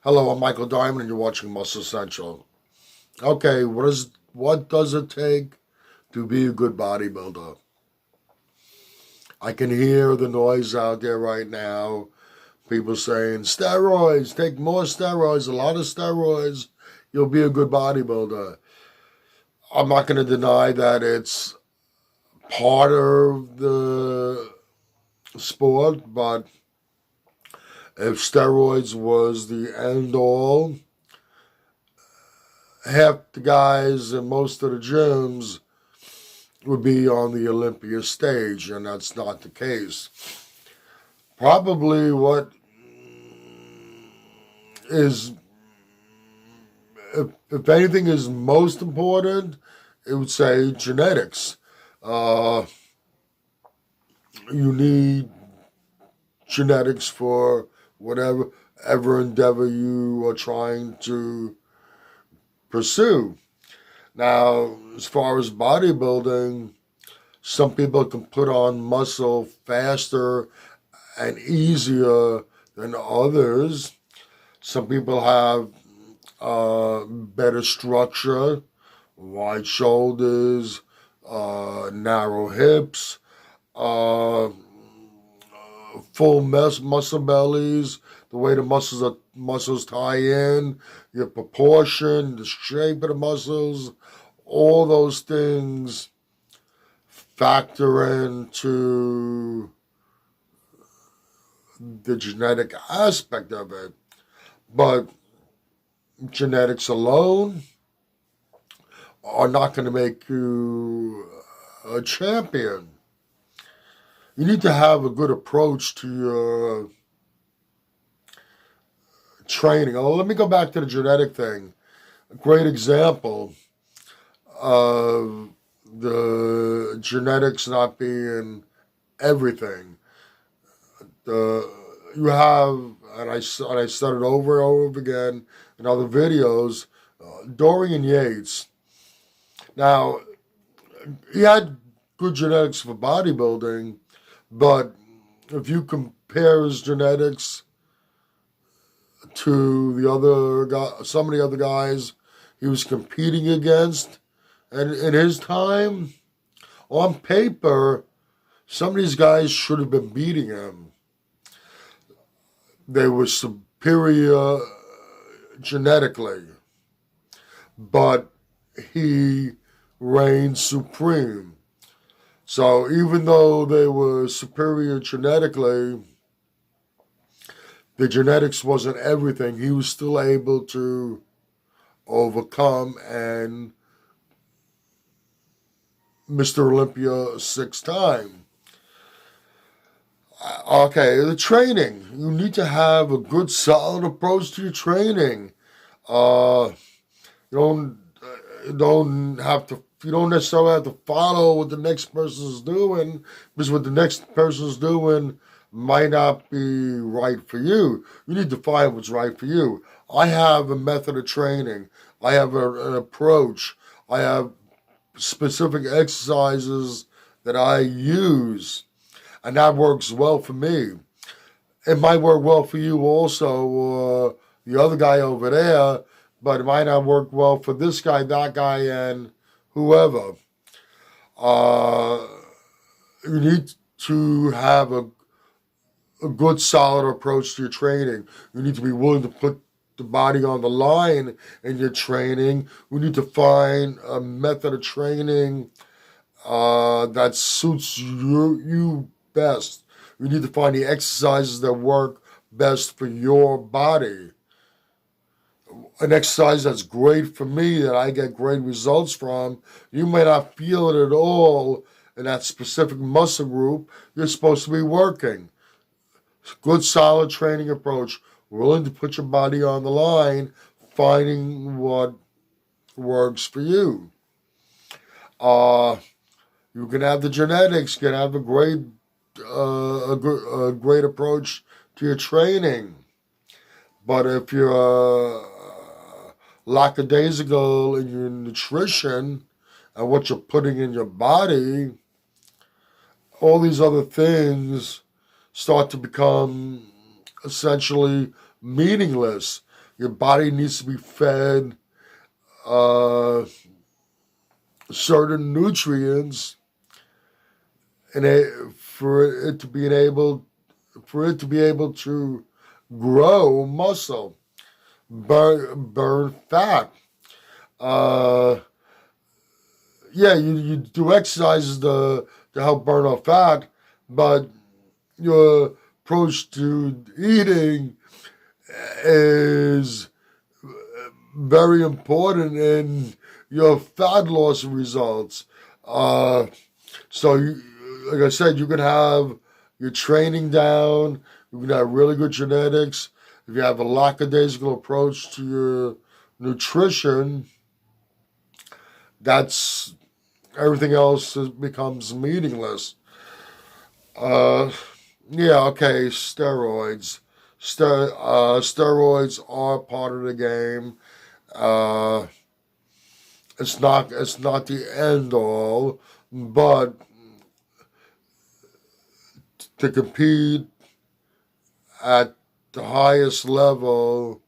Hello, I'm Michael Diamond, and you're watching Muscle Central. Okay, what does it take to be a good bodybuilder? I can hear the noise out there right now. People saying steroids, take more steroids, a lot of steroids, you'll be a good bodybuilder. I'm not going to deny that it's part of the sport, but if steroids was the end all, half the guys in most of the gyms would be on the Olympia stage, and that's not the case. Probably what is, if anything is most important, it would say genetics. Uh, you need genetics for whatever endeavor you are trying to pursue. Now, as far as bodybuilding, some people can put on muscle faster and easier than others. Some people have better structure, wide shoulders, narrow hips, uh, full muscle bellies, the way the muscles tie in, your proportion, the shape of the muscles, all those things factor into the genetic aspect of it. But genetics alone are not going to make you a champion. You need to have a good approach to your training. Oh, let me go back to the genetic thing. A great example of the genetics not being everything. You have, and I said it over and over again in other videos, Dorian Yates. Now, he had good genetics for bodybuilding, but if you compare his genetics to the other guy, some of the other guys he was competing against, and in his time, on paper, some of these guys should have been beating him. They were superior genetically, but he reigned supreme. So even though they were superior genetically, the genetics wasn't everything. He was still able to overcome and Mr. Olympia 6 time. Okay, the training. You need to have a good, solid approach to your training. Uh, you don't have to. You don't necessarily have to follow what the next person's doing, because what the next person's doing might not be right for you. You need to find what's right for you. I have a method of training. I have an approach. I have specific exercises that I use, and that works well for me. It might work well for you also, or the other guy over there, but it might not work well for this guy, that guy, and whoever. Uh, you need to have a good, solid approach to your training. You need to be willing to put the body on the line in your training. We need to find a method of training that suits you best. You need to find the exercises that work best for your body. An exercise that's great for me, that I get great results from, you may not feel it at all in that specific muscle group you're supposed to be working. Good, solid training approach, willing to put your body on the line, finding what works for you. Uh, you can have the genetics, you can have a great approach to your training. But if you're lackadaisical in your nutrition and what you're putting in your body, all these other things start to become essentially meaningless. Your body needs to be fed certain nutrients, and for it to be able to grow muscle, burn fat. Uh, yeah, you do exercises to help burn off fat, but your approach to eating is very important in your fat loss results. So, like I said, you can have your training down, you can have really good genetics. If you have a lackadaisical approach to your nutrition, that's everything else becomes meaningless. Uh, yeah, okay, steroids. Steroids are part of the game. Uh, it's not the end all, but to compete at the highest level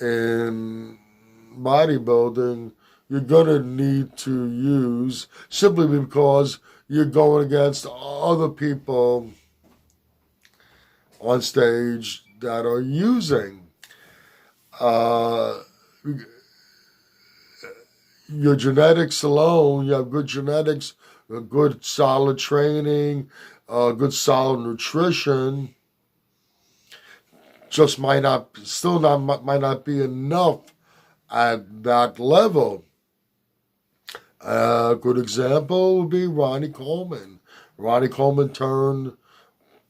in bodybuilding, you're gonna need to use, simply because you're going against other people on stage that are using. Uh, your genetics alone, you have good genetics, good solid training, good solid nutrition, just might not be enough at that level. A good example would be Ronnie Coleman. Ronnie Coleman turned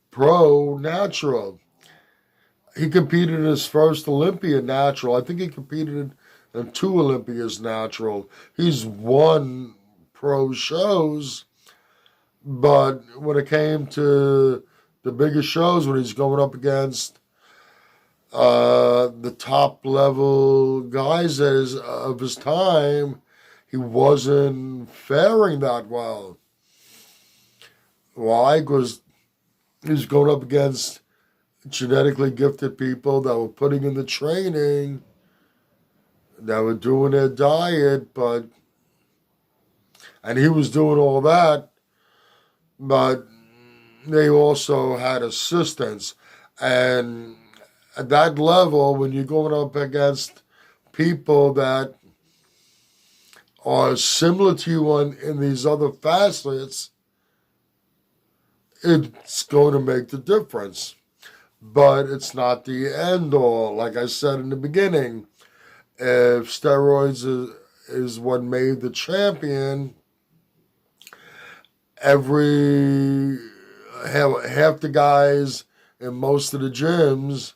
pro natural. He competed in his first Olympia natural. I think he competed in 2 Olympias natural. He's won pro shows, but when it came to the biggest shows, when he's going up against the top level guys of his time, he wasn't faring that well. Why? Because he was going up against genetically gifted people that were putting in the training, that were doing their diet, and he was doing all that, but they also had assistance. And at that level, when you're going up against people that are similar to you in these other facets, it's going to make the difference. But it's not the end all. Like I said in the beginning, if steroids is what made the champion, half the guys in most of the gyms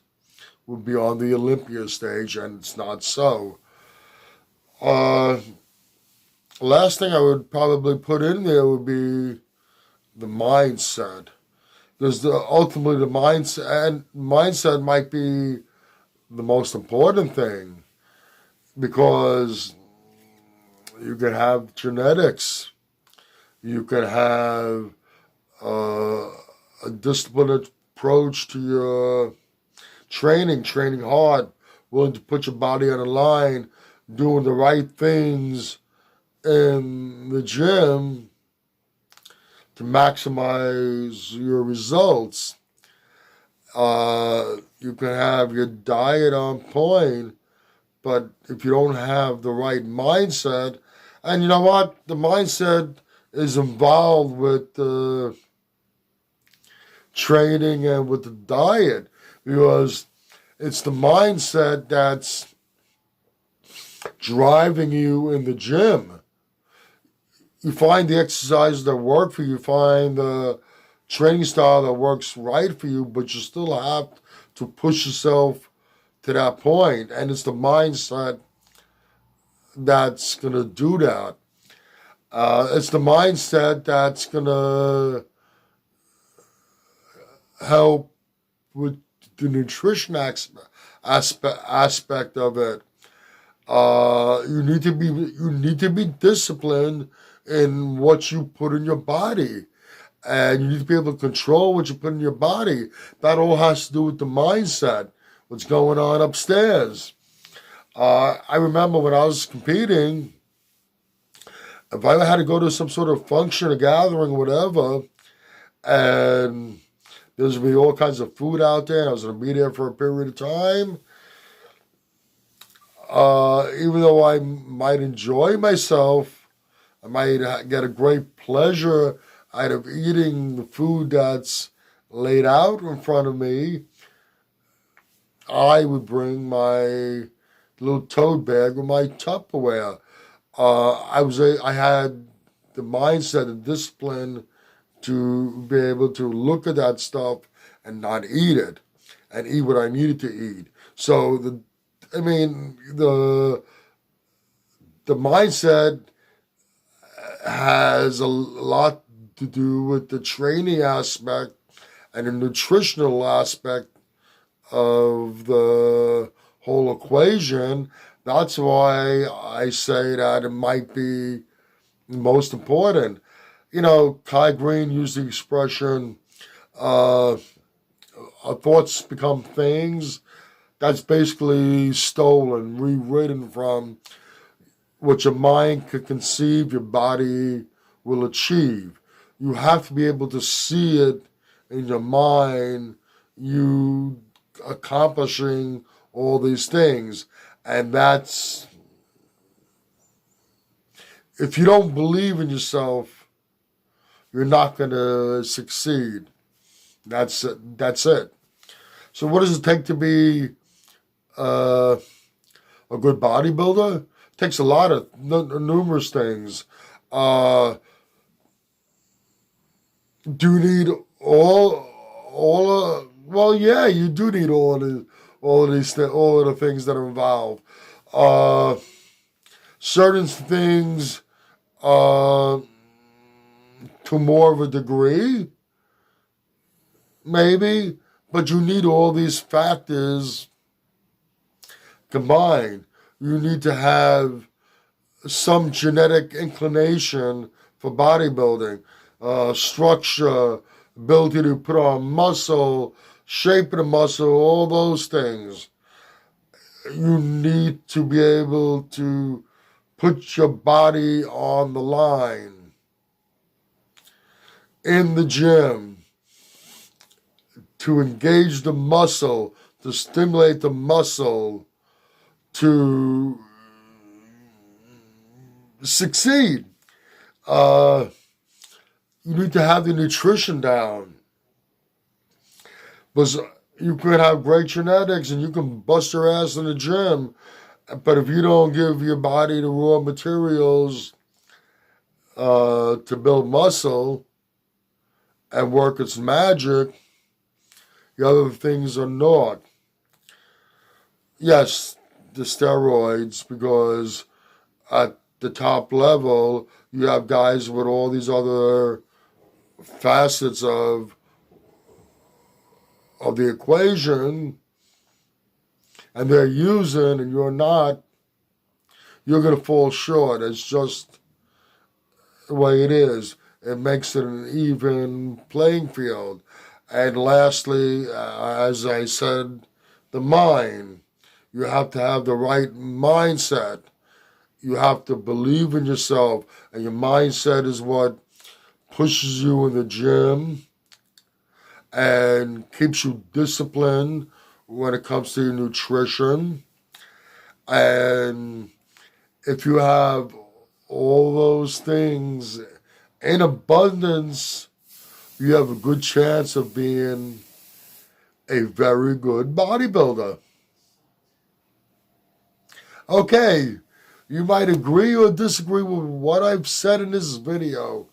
would be on the Olympia stage, and it's not so. Last thing I would probably put in there would be the mindset. Because ultimately the mindset might be the most important thing, because you can have genetics, you can have a disciplined approach to your training hard, willing to put your body on the line, doing the right things in the gym to maximize your results. You can have your diet on point, but if you don't have the right mindset, and you know what, the mindset is involved with the training and with the diet, because it's the mindset that's driving you in the gym. You find the exercises that work for you, you find the training style that works right for you, but you still have to push yourself to that point. And it's the mindset that's going to do that. It's the mindset that's going to help with the nutrition aspect of it. You need to be disciplined in what you put in your body, and you need to be able to control what you put in your body. That all has to do with the mindset. what's going on upstairs. I remember when I was competing, if I had to go to some sort of function or gathering or whatever, and there's going to be all kinds of food out there, and I was going to be there for a period of time, even though I might enjoy myself, I might get a great pleasure out of eating the food that's laid out in front of me, I would bring my little tote bag with my Tupperware. I had the mindset and discipline to be able to look at that stuff and not eat it, and eat what I needed to eat. So the mindset has a lot to do with the training aspect and the nutritional aspect of the whole equation. That's why I say that it might be most important. Kai Green used the expression, our thoughts become things. That's basically stolen, rewritten from what your mind could conceive, your body will achieve. You have to be able to see it in your mind, you accomplishing all these things. And that's, if you don't believe in yourself, you're not going to succeed. That's it. So what does it take to be a good bodybuilder? It takes a lot of numerous things. Do you need well, yeah, you do need all of the things that are involved. Certain things to more of a degree, maybe, but you need all these factors combined. You need to have some genetic inclination for bodybuilding, structure, ability to put on muscle, shape of the muscle, all those things. You need to be able to put your body on the line in the gym to engage the muscle, to stimulate the muscle to succeed. You need to have the nutrition down. Because you could have great genetics and you can bust your ass in the gym, but if you don't give your body the raw materials to build muscle and work its magic, the other things are naught. Yes, the steroids, because at the top level, you have guys with all these other facets of the equation, and they're using and you're not, you're going to fall short. It's just the way it is. It makes it an even playing field. And lastly, as I said, the mind. You have to have the right mindset. You have to believe in yourself, and your mindset is what pushes you in the gym and keeps you disciplined when it comes to your nutrition. And if you have all those things in abundance, you have a good chance of being a very good bodybuilder. Okay, you might agree or disagree with what I've said in this video.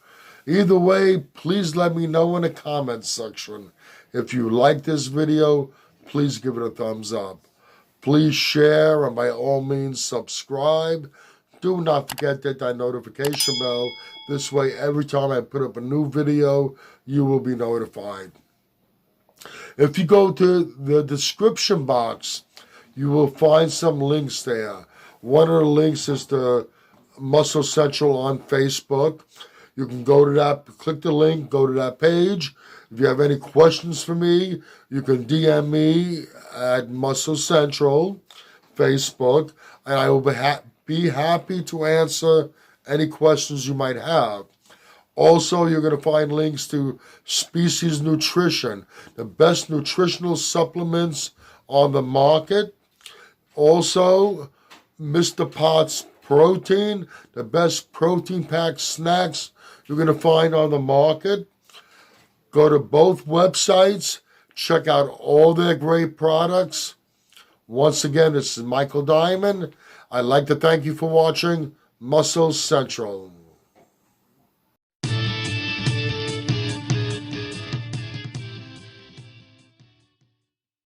Either way, please let me know in the comments section. If you like this video, please give it a thumbs up. Please share, and by all means subscribe. Do not forget to hit that notification bell. This way, every time I put up a new video, you will be notified. If you go to the description box, you will find some links there. One of the links is the Muscle Central on Facebook. You can go to that, click the link, go to that page. If you have any questions for me, you can DM me at Muscle Central, Facebook, and I will be happy to answer any questions you might have. Also, you're going to find links to Species Nutrition, the best nutritional supplements on the market. Also, Mr. Potts Protein, the best protein-packed snacks you're going to find on the market. Go to both websites, check out all their great products. Once again, this is Michael Diamond. I'd like to thank you for watching Muscle Central.